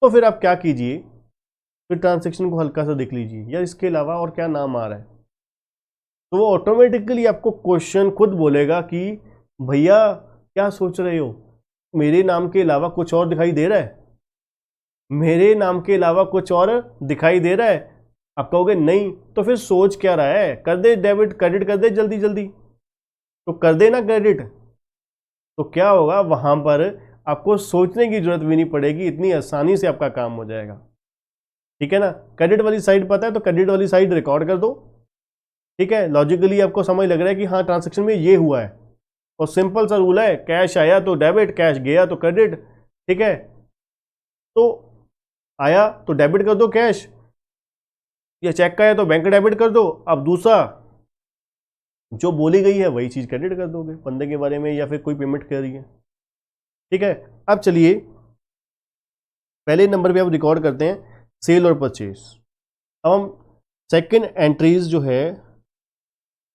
तो फिर आप क्या कीजिए, फिर ट्रांजैक्शन को हल्का सा देख लीजिए, यार इसके अलावा और क्या नाम आ रहा है, तो वो ऑटोमेटिकली आपको क्वेश्चन खुद बोलेगा कि भैया क्या सोच रहे हो, मेरे नाम के अलावा कुछ और दिखाई दे रहा है, मेरे नाम के अलावा कुछ और दिखाई दे रहा है। आप कहोगे नहीं, तो फिर सोच क्या रहा है, कर दे डेबिट, क्रेडिट कर दे जल्दी जल्दी, तो कर दे ना क्रेडिट। तो क्या होगा, वहां पर आपको सोचने की जरूरत भी नहीं पड़ेगी, इतनी आसानी से आपका काम हो जाएगा, ठीक है ना। क्रेडिट वाली साइड पता है तो क्रेडिट वाली साइड रिकॉर्ड कर दो, ठीक है, लॉजिकली आपको समझ लग रहा है कि हाँ ट्रांजैक्शन में ये हुआ है, और सिंपल सा रूल है, कैश आया तो डेबिट, कैश गया तो क्रेडिट, ठीक है। तो आया तो डेबिट कर दो कैश, या चेक का आया तो बैंक डेबिट कर दो। अब दूसरा जो बोली गई है वही चीज क्रेडिट कर दोगे बंदे के बारे में, या फिर कोई पेमेंट कर रही है, ठीक है। अब चलिए पहले नंबर पे आप रिकॉर्ड करते हैं सेल और परचेज। अब हम सेकंड एंट्रीज जो है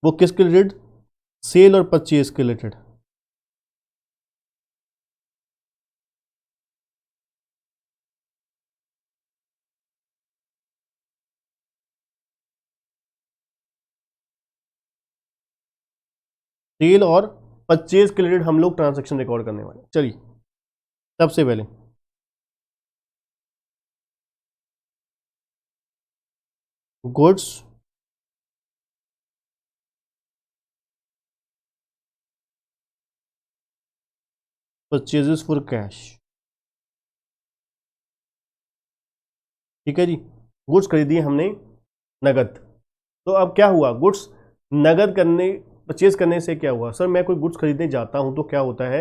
वो किसके रिलेटेड, सेल और परचेज के रिलेटेड। सेल और परचेज के रिलेटेड हम लोग ट्रांजैक्शन रिकॉर्ड करने वाले। चलिए सबसे पहले गुड्स परचेजेस फॉर कैश, ठीक है जी। गुड्स खरीदी हमने नगद, तो अब क्या हुआ, गुड्स नगद करने परचेज करने से क्या हुआ, सर मैं कोई गुड्स खरीदने जाता हूं तो क्या होता है,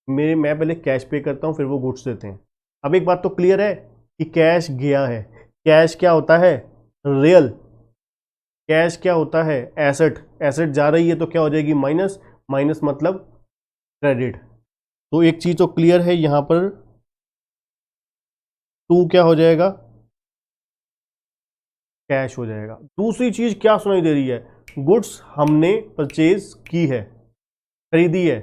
मैं पहले कैश पे करता हूं फिर वो गुड्स देते हैं। अब एक बात तो क्लियर है कि कैश गया है, कैश क्या होता है, रियल, कैश क्या होता है, एसेट, एसेट जा रही है तो क्या हो जाएगी, माइनस, माइनस मतलब क्रेडिट। तो एक चीज तो क्लियर है, यहां पर 2 क्या हो जाएगा, कैश हो जाएगा। दूसरी चीज क्या सुनाई दे रही है, गुड्स हमने परचेज की है, खरीदी है।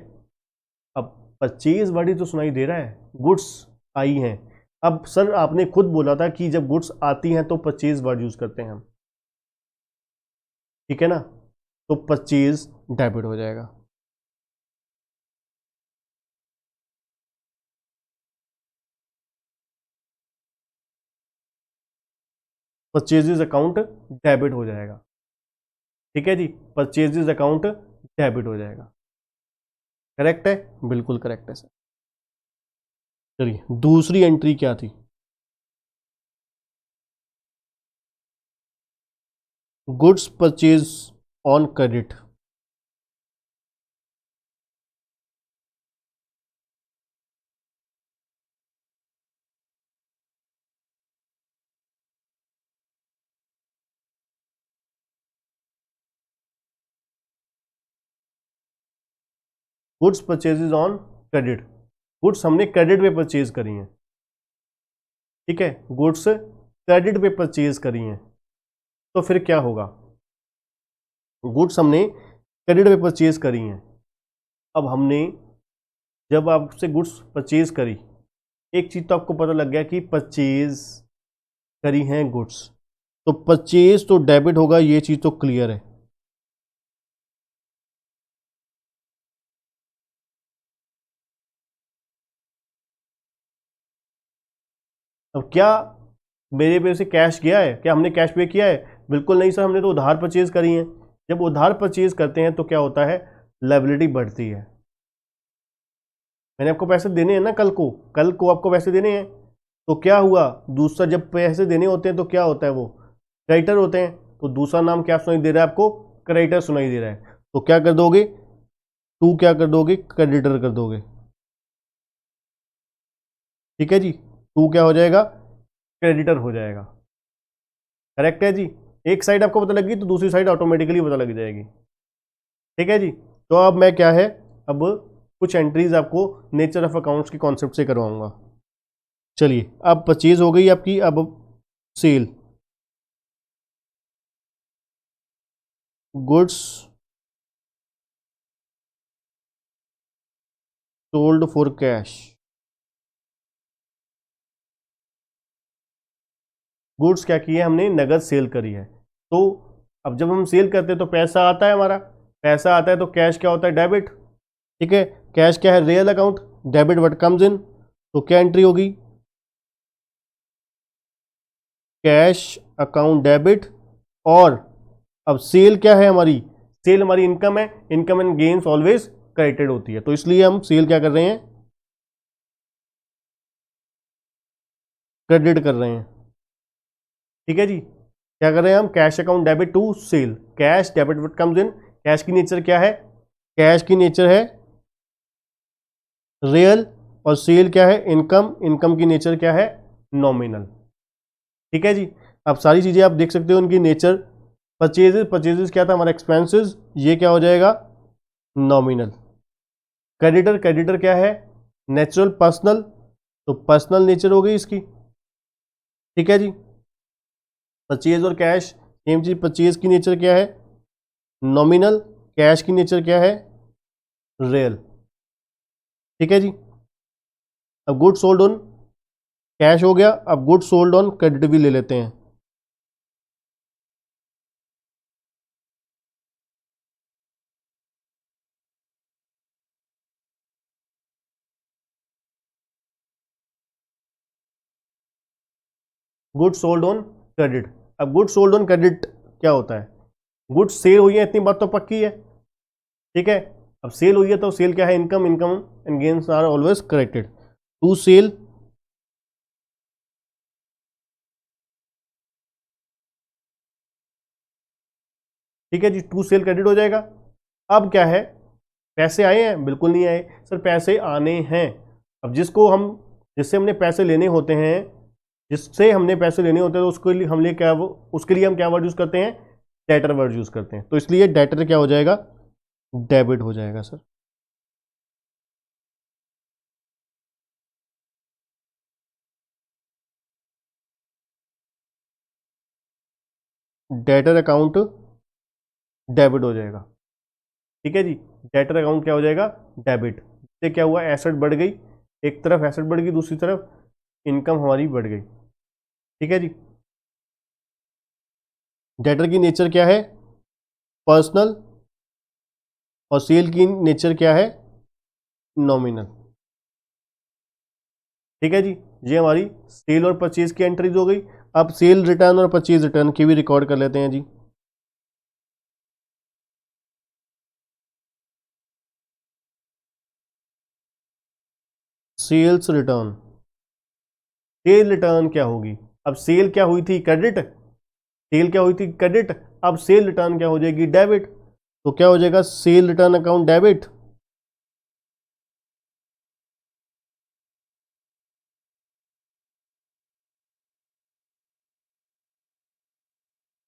अब परचेज वर्ड तो सुनाई दे रहा है, गुड्स आई हैं। अब सर आपने खुद बोला था कि जब गुड्स आती हैं तो परचेज वर्ड यूज करते हैं हम, ठीक है ना, तो परचेज डेबिट हो जाएगा। परचेजेस अकाउंट डेबिट हो जाएगा, ठीक है जी, परचेजेस अकाउंट डेबिट हो जाएगा। करेक्ट है, बिल्कुल करेक्ट है सर। चलिए दूसरी एंट्री क्या थी, goods purchase on credit. Goods purchases on credit, goods हमने क्रेडिट पे परचेज करी हैं, ठीक है, गुड्स क्रेडिट पे परचेज करी हैं, तो फिर क्या होगा, गुड्स हमने क्रेडिट पे परचेज करी हैं। अब हमने जब आपसे गुड्स परचेज करी, एक चीज तो आपको पता लग गया कि परचेज करी हैं गुड्स, तो परचेज तो डेबिट होगा, ये चीज तो क्लियर है। अब क्या मेरे पे से कैश गया है, क्या हमने कैश पे किया है, बिल्कुल नहीं सर, हमने तो उधार परचेज करी है। जब उधार परचेज करते हैं तो क्या होता है, लायबिलिटी बढ़ती है। मैंने आपको पैसे देने हैं ना, कल को आपको पैसे देने हैं, तो क्या हुआ, दूसरा जब पैसे देने होते हैं तो क्या होता है, वो क्रेडिटर होते हैं, तो दूसरा नाम क्या सुनाई दे रहा है आपको, क्रेडिटर सुनाई दे रहा है। तो क्या कर दोगे, टू क्या कर दोगे, क्रेडिटर कर दोगे, ठीक है जी, टू क्या हो जाएगा, क्रेडिटर हो जाएगा। करेक्ट है जी, एक साइड आपको पता लगी तो दूसरी साइड ऑटोमेटिकली पता लग जाएगी, ठीक है जी। तो अब मैं क्या है, अब कुछ एंट्रीज आपको नेचर ऑफ अकाउंट्स के कॉन्सेप्ट से करवाऊंगा। चलिए अब परचेज हो गई आपकी, अब sale, goods sold for cash, goods क्या किए हमने, नगद सेल करी है। तो अब जब हम सेल करते हैं तो पैसा आता है, हमारा पैसा आता है तो कैश क्या होता है, डेबिट, ठीक है, कैश क्या है, real account, debit what comes इन, तो क्या एंट्री होगी, कैश अकाउंट डेबिट। और अब सेल क्या है हमारी, सेल हमारी इनकम है, income and gains always credited होती है, तो इसलिए हम सेल क्या कर रहे हैं, क्रेडिट कर रहे हैं, ठीक है जी। क्या कर रहे हैं हम, cash account debit to sale, cash debit what comes in, cash की नेचर क्या है, कैश की नेचर है रियल, और सेल क्या है, इनकम, इनकम की नेचर क्या है, नॉमिनल, ठीक है जी। अब सारी चीजें आप देख सकते हो उनकी नेचर, परचेजेस, परचेजेस क्या था हमारा, एक्सपेंसेस, ये क्या हो जाएगा, नॉमिनल। क्रेडिटर, क्रेडिटर क्या है, नेचुरल, पर्सनल, तो पर्सनल नेचर हो गई इसकी, ठीक है जी। परचेज और कैश सेम चीज, परचेज की नेचर क्या है, नॉमिनल, कैश की नेचर क्या है, रियल, ठीक है जी। अब गुड सोल्ड ऑन कैश हो गया, अब गुड सोल्ड ऑन क्रेडिट भी ले लेते हैं। गुड सोल्ड ऑन क्रेडिट, अब गुड सोल्ड ऑन क्रेडिट क्या होता है, गुड्स सेल हुई है, इतनी बात तो पक्की है, ठीक है। अब सेल हुई है तो सेल क्या है, income, income and gains are always corrected to sale, ठीक है जी, टू सेल क्रेडिट हो जाएगा। अब क्या है, पैसे आए हैं, बिल्कुल नहीं आए सर, पैसे आने हैं। अब जिससे हमने पैसे लेने होते हैं, जिससे हमने पैसे लेने होते हैं तो उसके लिए हम क्या, उसके लिए हम क्या वर्ड यूज करते हैं, डेटर वर्ड यूज करते हैं, तो इसलिए डेटर क्या हो जाएगा, डेबिट हो जाएगा सर। डेटर अकाउंट डेबिट हो जाएगा, ठीक है जी। डेटर अकाउंट क्या हो जाएगा, डेबिट। इससे क्या हुआ, एसेट बढ़ गई, एक तरफ एसेट बढ़ गई, दूसरी तरफ इनकम हमारी बढ़ गई, ठीक है जी। डेटर की नेचर क्या है, पर्सनल, और सेल की नेचर क्या है, नॉमिनल, ठीक है जी। ये हमारी सेल और परचेज की एंट्रीज हो गई। अब सेल रिटर्न और परचेज रिटर्न की भी रिकॉर्ड कर लेते हैं जी। सेल्स रिटर्न, सेल रिटर्न क्या होगी, अब सेल क्या हुई थी, क्रेडिट, सेल क्या हुई थी, क्रेडिट, अब सेल रिटर्न क्या हो जाएगी, डेबिट। तो क्या हो जाएगा, sale return account debit.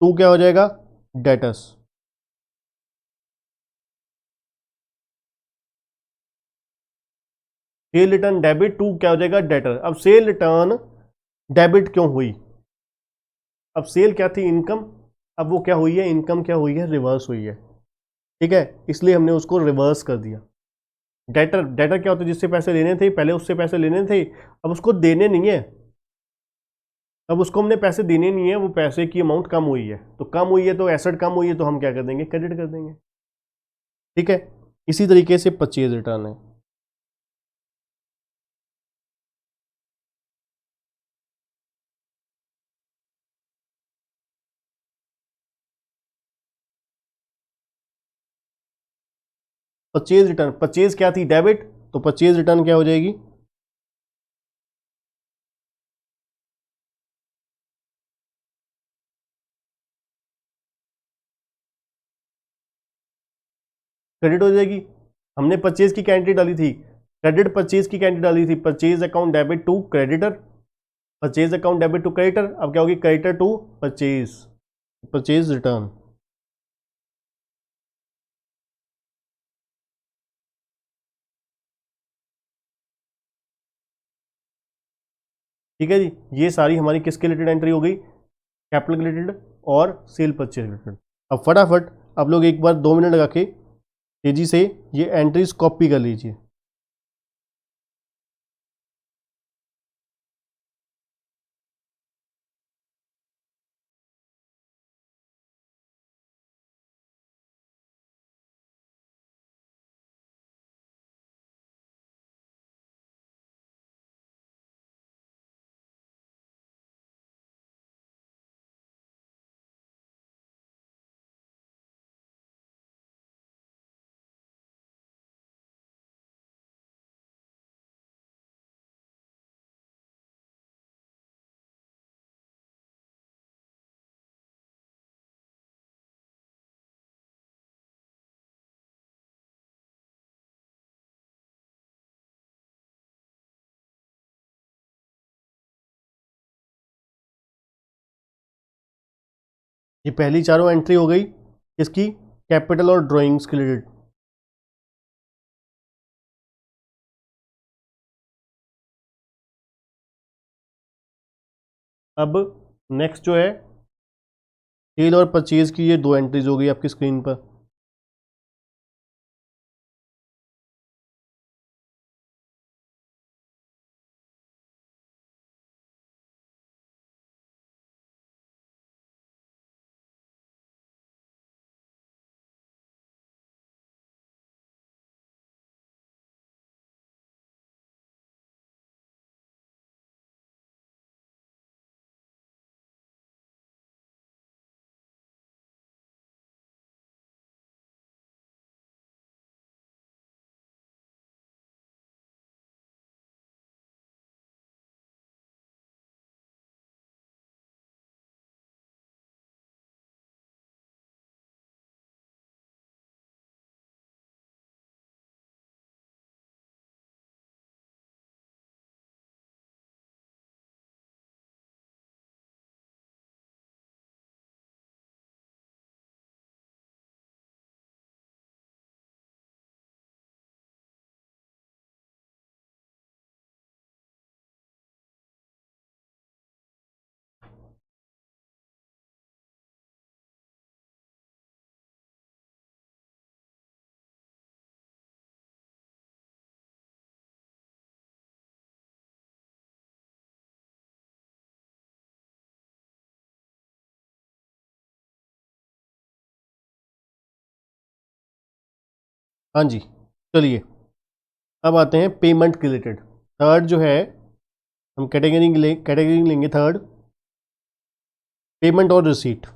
To क्या हो जाएगा, debtors. Sale return debit, to क्या हो जाएगा, डेटर। अब सेल रिटर्न डेबिट क्यों हुई, अब सेल क्या थी, इनकम, अब वो क्या हुई है, इनकम क्या हुई है, रिवर्स हुई है, ठीक है, इसलिए हमने उसको रिवर्स कर दिया। डेटर, डेटर क्या होता है, जिससे पैसे लेने थे पहले, उससे पैसे लेने थे, अब उसको देने नहीं है, अब उसको हमने पैसे देने नहीं है, वो पैसे की अमाउंट कम हुई है, तो कम हुई है तो एसेट कम हुई है, तो हम क्या कर देंगे, क्रेडिट कर देंगे, ठीक है। इसी तरीके से परचेज रिटर्न है। परचेज रिटर्न, परचेज क्या थी, डेबिट, तो परचेज रिटर्न क्या हो जाएगी, क्रेडिट हो जाएगी। हमने परचेज की कैंटी डाली थी, क्रेडिट परचेज की कैंटी डाली थी, purchase account debit to creditor, purchase account debit to creditor, अब क्या होगी, creditor to purchase, purchase return, ठीक है जी। ये सारी हमारी किसके रिलेटेड एंट्री हो गई, कैपिटल रिलेटेड और सेल परचेज रिलेटेड। अब फटाफट आप लोग एक बार 2 मिनट लगा के तेजी से ये एंट्रीज कॉपी कर लीजिए। ये पहली चारों एंट्री हो गई किसकी, कैपिटल और ड्राइंग्स के रिलेटेड। अब नेक्स्ट जो है, सेल और परचेज की ये 2 एंट्रीज हो गई आपकी स्क्रीन पर। हाँ जी, चलिए अब आते हैं पेमेंट रिलेटेड। थर्ड जो है हम कैटेगरी लेंगे थर्ड, पेमेंट और रिसीट।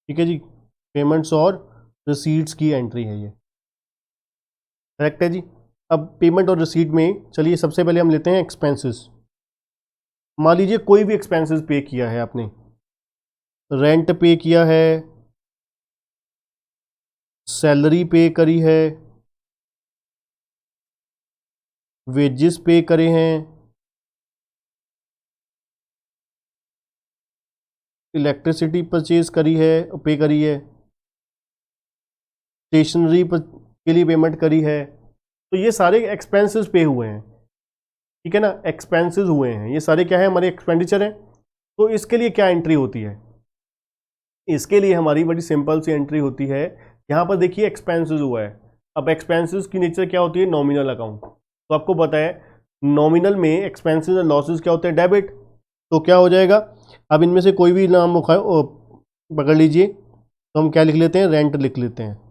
ठीक है जी, पेमेंट्स और रिसीट्स की एंट्री है ये, करेक्ट है जी। अब पेमेंट और रिसीट में चलिए सबसे पहले हम लेते हैं एक्सपेंसेस। मान लीजिए कोई भी एक्सपेंसेस पे किया है आपने, रेंट पे किया है, सैलरी पे करी है, वेजेस पे करे हैं, इलेक्ट्रिसिटी परचेज करी है, पे करी है, स्टेशनरी के लिए पेमेंट करी है, तो ये सारे एक्सपेंसेस पे हुए हैं। ठीक है ना, एक्सपेंसेस हुए हैं, ये सारे क्या है हमारे एक्सपेंडिचर हैं। तो इसके लिए क्या एंट्री होती है, इसके लिए हमारी बड़ी सिंपल सी एंट्री होती है। यहाँ पर देखिए एक्सपेंसेस हुआ है, अब एक्सपेंसेस की नेचर क्या होती है, नॉमिनल अकाउंट। तो आपको पता है नॉमिनल में एक्सपेंसेस और लॉसेस क्या होते हैं, डेबिट। तो क्या हो जाएगा, अब इनमें से कोई भी नाम पकड़ लीजिए, तो हम क्या लिख लेते हैं, रेंट लिख लेते हैं।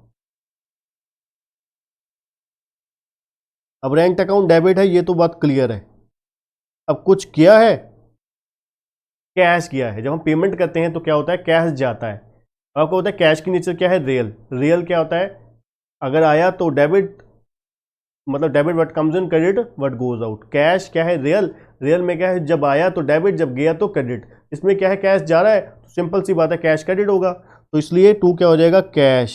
अब रेंट अकाउंट डेबिट है, ये तो बात क्लियर है। अब कुछ किया है, कैश किया है। जब हम पेमेंट करते हैं तो क्या होता है, कैश जाता है। आपको होता है कैश की नेचर क्या है, रियल। रियल क्या होता है, अगर आया तो डेबिट, मतलब debit what comes in, credit what goes out. Cash क्या है, रियल। रियल में क्या है, जब आया तो डेबिट, जब गया तो क्रेडिट। इसमें क्या है, कैश जा रहा है तो सिंपल सी बात है कैश क्रेडिट होगा, तो इसलिए टू क्या हो जाएगा, कैश।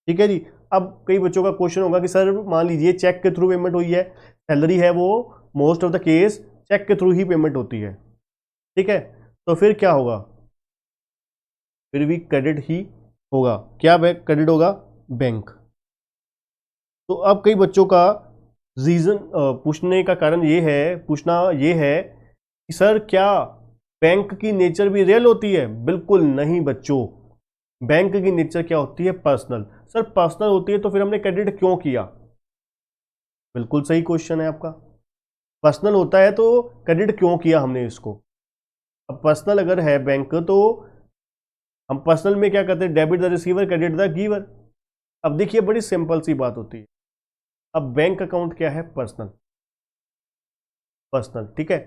ठीक है जी। अब कई बच्चों का क्वेश्चन होगा कि सर मान लीजिए चेक के थ्रू पेमेंट हुई है, सैलरी है वो most of the case cheque के थ्रू ही पेमेंट होती है। ठीक है, तो फिर क्या होगा, फिर भी क्रेडिट ही होगा। क्या क्रेडिट होगा, बैंक। तो अब कई बच्चों का रीजन पूछने का कारण ये है, पूछना ये है कि सर क्या बैंक की नेचर भी रियल होती है। बिल्कुल नहीं बच्चों, बैंक की नेचर क्या होती है, पर्सनल। सर पर्सनल होती है तो फिर हमने क्रेडिट क्यों किया, बिल्कुल सही क्वेश्चन है आपका। पर्सनल होता है तो क्रेडिट क्यों किया हमने इसको। अब पर्सनल अगर है बैंक तो हम पर्सनल में क्या करते हैं, debit the receiver credit the giver. अब देखिए बड़ी सिंपल सी बात होती है। अब बैंक अकाउंट क्या है, पर्सनल, पर्सनल। ठीक है,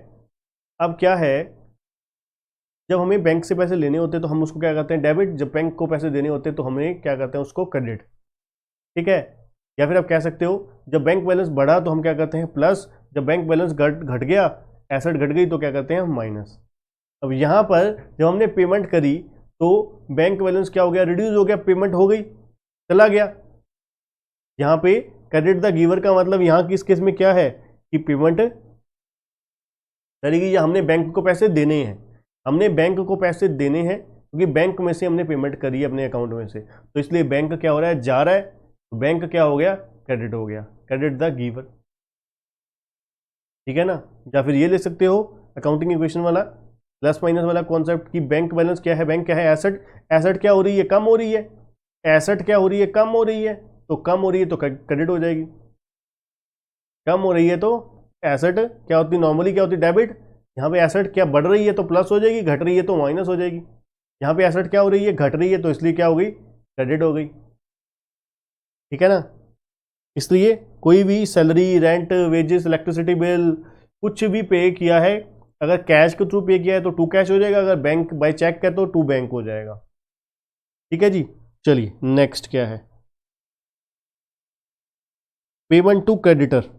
अब क्या है, जब हमें बैंक से पैसे लेने होते हैं तो हम उसको क्या करते हैं, डेबिट। जब बैंक को पैसे देने होते हैं तो हमें क्या करते हैं, उसको क्रेडिट। ठीक है, या फिर आप कह सकते हो जब बैंक बैलेंस बढ़ा तो हम क्या करते हैं, प्लस। जब बैंक बैलेंस घट गया, एसेट घट गई, तो क्या करते हैं हम, माइनस। अब यहाँ पर जब हमने पेमेंट करी तो बैंक बैलेंस क्या हो गया, रिड्यूस हो गया, पेमेंट हो गई, चला गया। यहाँ पे क्रेडिट द गिवर का मतलब यहाँ की इस केस में क्या है कि पेमेंट करेगी, या हमने बैंक को पैसे देने हैं, हमने बैंक को पैसे देने हैं क्योंकि बैंक में से हमने पेमेंट करी है अपने अकाउंट में से, तो इसलिए बैंक क्या हो रहा है, जा रहा है, तो बैंक क्या हो गया, क्रेडिट हो गया, क्रेडिट द गिवर। ठीक है ना, या फिर ये ले सकते हो अकाउंटिंग इक्वेशन वाला प्लस माइनस वाला कॉन्सेप्ट कि बैंक बैलेंस क्या है, बैंक क्या है, एसेट। एसेट क्या हो रही है, कम हो रही है, एसेट क्या हो रही है, कम हो रही है, तो कम हो रही है तो क्रेडिट हो जाएगी। कम हो रही है तो एसेट क्या होती है, नॉर्मली क्या होती है, डेबिट। यहाँ पे एसेट क्या बढ़ रही है तो प्लस हो जाएगी, घट रही है तो माइनस हो जाएगी। यहाँ पे एसेट क्या हो रही है, घट रही है, तो इसलिए क्या हो गई, क्रेडिट हो गई। ठीक है ना, इसलिए कोई भी salary, rent, wages, electricity bill कुछ भी पे किया है, अगर कैश के थ्रू पे किया है तो टू कैश हो जाएगा, अगर बैंक बाय चेक है तो टू बैंक हो जाएगा। ठीक है जी, चलिए नेक्स्ट क्या है, पेमेंट टू क्रेडिटर।